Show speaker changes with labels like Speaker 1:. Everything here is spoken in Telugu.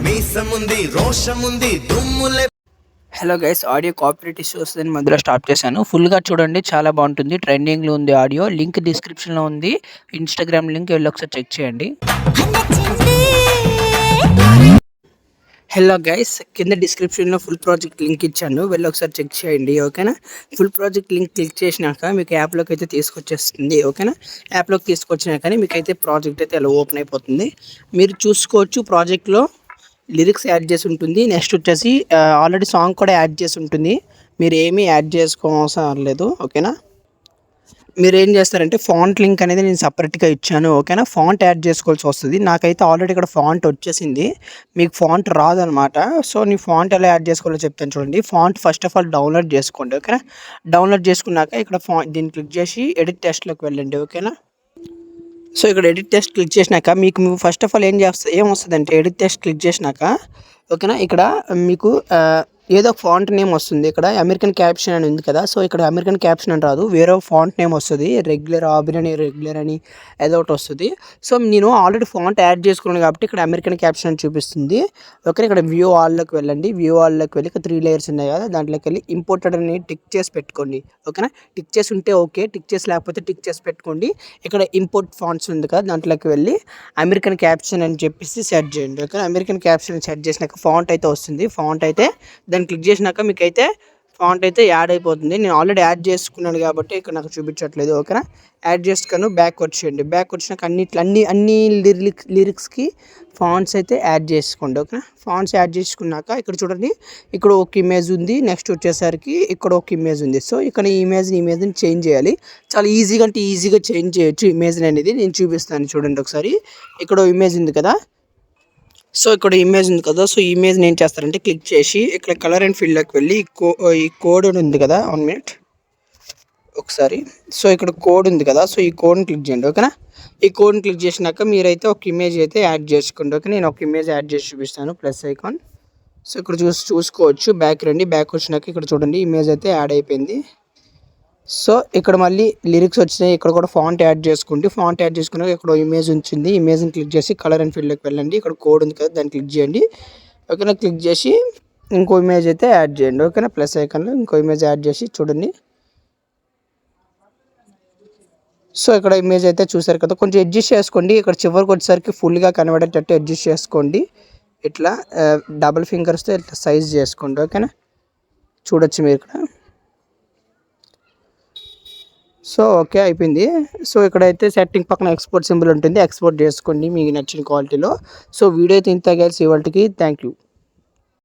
Speaker 1: మీసముంది రోషముంది దుమ్ములే.
Speaker 2: Hello guys, audio copyright issue వస్తుందని మధ్యలో స్టాప్ చేశాను. ఫుల్గా చూడండి, చాలా బాగుంటుంది. ట్రెండింగ్లో ఉంది ఆడియో. లింక్ డిస్క్రిప్షన్లో ఉంది. ఇన్స్టాగ్రామ్ లింక్ వెళ్ళి ఒకసారి చెక్ చేయండి. హలో గైస్, కింద డిస్క్రిప్షన్లో ఫుల్ ప్రాజెక్ట్ లింక్ ఇచ్చాను, వెళ్ళి ఒకసారి చెక్ చేయండి. ఓకేనా? ఫుల్ ప్రాజెక్ట్ లింక్ క్లిక్ చేసినాక మీకు యాప్లోకి అయితే తీసుకొచ్చేస్తుంది. ఓకేనా? యాప్లోకి తీసుకొచ్చినాకనే మీకు అయితే ప్రాజెక్ట్ అయితే అలా ఓపెన్ అయిపోతుంది. మీరు చూసుకోవచ్చు, ప్రాజెక్ట్లో లిరిక్స్ యాడ్ చేసి ఉంటుంది. నెక్స్ట్ వచ్చేసి ఆల్రెడీ సాంగ్ కూడా యాడ్ చేసి ఉంటుంది. మీరు ఏమీ యాడ్ చేసుకోవసరం లేదు. ఓకేనా? మీరు ఏం చేస్తారంటే ఫాంట్ లింక్ అనేది నేను సపరేట్గా ఇచ్చాను. ఓకేనా? ఫాంట్ యాడ్ చేసుకోవాల్సి వస్తుంది. నాకైతే ఆల్రెడీ ఇక్కడ ఫాంట్ వచ్చేసింది, మీకు ఫాంట్ రాదనమాట. సో నీ ఫాంట్ ఎలా యాడ్ చేసుకోవాలో చెప్తాను చూడండి. Font first of all download చేసుకోండి. ఓకేనా? డౌన్లోడ్ చేసుకున్నాక ఇక్కడ దీన్ని క్లిక్ చేసి ఎడిట్ టెస్ట్లోకి వెళ్ళండి. ఓకేనా? సో ఇక్కడ ఎడిట్ టెస్ట్ క్లిక్ చేసినాక మీకు ఫస్ట్ ఆఫ్ ఆల్ ఏమొస్తుందంటే ఎడిట్ టెస్ట్ క్లిక్ చేసినాక ఓకేనా, ఇక్కడ మీకు ఏదో ఒక ఫాంట్ నేమ్ వస్తుంది. ఇక్కడ అమెరికన్ క్యాప్షన్ అని ఉంది కదా, సో ఇక్కడ అమెరికన్ క్యాప్షన్ అని రాదు, వేరే ఫాంట్ నేమ్ వస్తుంది. రెగ్యులర్ రెగ్యులర్ అని ఏదో ఒకటి వస్తుంది. సో నేను ఆల్రెడీ ఫాంట్ యాడ్ చేసుకున్నాను కాబట్టి ఇక్కడ అమెరికన్ క్యాప్షన్ అని చూపిస్తుంది. ఓకే, ఇక్కడ వ్యూ ఆల్లోకి వెళ్ళండి. వ్యూ ఆల్లోకి వెళ్ళి ఇక్కడ 3 లేయర్స్ ఉన్నాయి కదా, దాంట్లోకి వెళ్ళి ఇంపోర్టెడ్ అని టిక్ చేసి పెట్టుకోండి. ఓకేనా? టిక్ చేసి ఉంటే ఓకే, టిక్ చేసి లేకపోతే టిక్ చేసి పెట్టుకోండి. ఇక్కడ ఇంపోర్ట్ ఫాంట్స్ ఉంది కదా, దాంట్లోకి వెళ్ళి అమెరికన్ క్యాప్షన్ అని చెప్పేసి సెర్చ్ చేయండి. ఓకే, అమెరికన్ క్యాప్షన్ సెర్చ్ చేసినాక ఫాంట్ అయితే వస్తుంది. ఫాంట్ అయితే దాన్ని క్లిక్ చేసినాక మీకైతే ఫాంట్ అయితే యాడ్ అయిపోతుంది. నేను ఆల్రెడీ యాడ్ చేసుకున్నాను కాబట్టి ఇక్కడ నాకు చూపించట్లేదు. ఓకేనా? యాడ్ చేసుకుని బ్యాక్ వచ్చేయండి. బ్యాక్ వచ్చినాక అన్ని లిరిక్స్కి ఫాంట్స్ అయితే యాడ్ చేసుకోండి. ఓకేనా? ఫాంట్స్ యాడ్ చేసుకున్నాక ఇక్కడ చూడండి, ఇక్కడ ఒక ఇమేజ్ ఉంది. నెక్స్ట్ వచ్చేసరికి ఇక్కడ ఒక ఇమేజ్ ఉంది. సో ఇక్కడ ఈ ఇమేజ్ని చేంజ్ చేయాలి. చాలా ఈజీగా చేంజ్ చేయొచ్చు ఇమేజ్ని అనేది. నేను చూపిస్తాను చూడండి ఒకసారి. ఇక్కడ ఇమేజ్ ఉంది కదా, సో ఇక్కడ ఇమేజ్ ఉంది కదా, సో ఈ ఇమేజ్ని ఏం చేస్తారంటే క్లిక్ చేసి ఇక్కడ కలర్ అండ్ ఫీల్డ్లోకి వెళ్ళి ఈ కోడ్ ఉంది కదా, 1 minute ఒకసారి. సో ఇక్కడ కోడ్ ఉంది కదా, సో ఈ కోడ్ని క్లిక్ చేయండి. ఓకేనా? ఈ కోడ్ని క్లిక్ చేసినాక మీరైతే ఒక ఇమేజ్ అయితే యాడ్ చేసుకోండి. ఓకే, నేను ఒక ఇమేజ్ యాడ్ చేసి చూపిస్తాను, ప్లస్ ఐకాన్. సో ఇక్కడ చూసుకోవచ్చు. బ్యాక్ రండి. బ్యాక్ వచ్చినాక ఇక్కడ చూడండి, ఇమేజ్ అయితే యాడ్ అయిపోయింది. సో ఇక్కడ మళ్ళీ లిరిక్స్ వచ్చినాయి. ఇక్కడ కూడా ఫాంట్ యాడ్ చేసుకోండి. ఫాంట్ యాడ్ చేసుకున్నాక ఇక్కడ ఇమేజ్ ఉంచింది. ఇమేజ్ని క్లిక్ చేసి కలర్ అండ్ ఫీల్డ్లోకి వెళ్ళండి. ఇక్కడ కోడ్ ఉంది కదా, దాన్ని క్లిక్ చేయండి. ఓకేనా? క్లిక్ చేసి ఇంకో ఇమేజ్ అయితే యాడ్ చేయండి. ఓకేనా? ప్లస్ ఐకాన్లో ఇంకో ఇమేజ్ యాడ్ చేసి చూడండి. సో ఇక్కడ ఇమేజ్ అయితే చూసారు కదా, కొంచెం అడ్జస్ట్ చేసుకోండి. ఇక్కడ చివరికి వచ్చేసరికి ఫుల్గా కనబడేటట్టు అడ్జస్ట్ చేసుకోండి. ఇట్లా డబుల్ ఫింగర్స్తో ఇట్లా సైజ్ చేసుకోండి. ఓకేనా? చూడొచ్చు మీరు ఇక్కడ. సో ఓకే, అయిపోయింది. సో ఇక్కడైతే సెట్టింగ్ పక్కన ఎక్స్పోర్ట్ సింబల్ ఉంటుంది, ఎక్స్పోర్ట్ చేసుకోండి మీకు నచ్చిన క్వాలిటీలో. సో వీడియో అయితే ఇంత గైస్ ఇవాల్టికి. Thank you.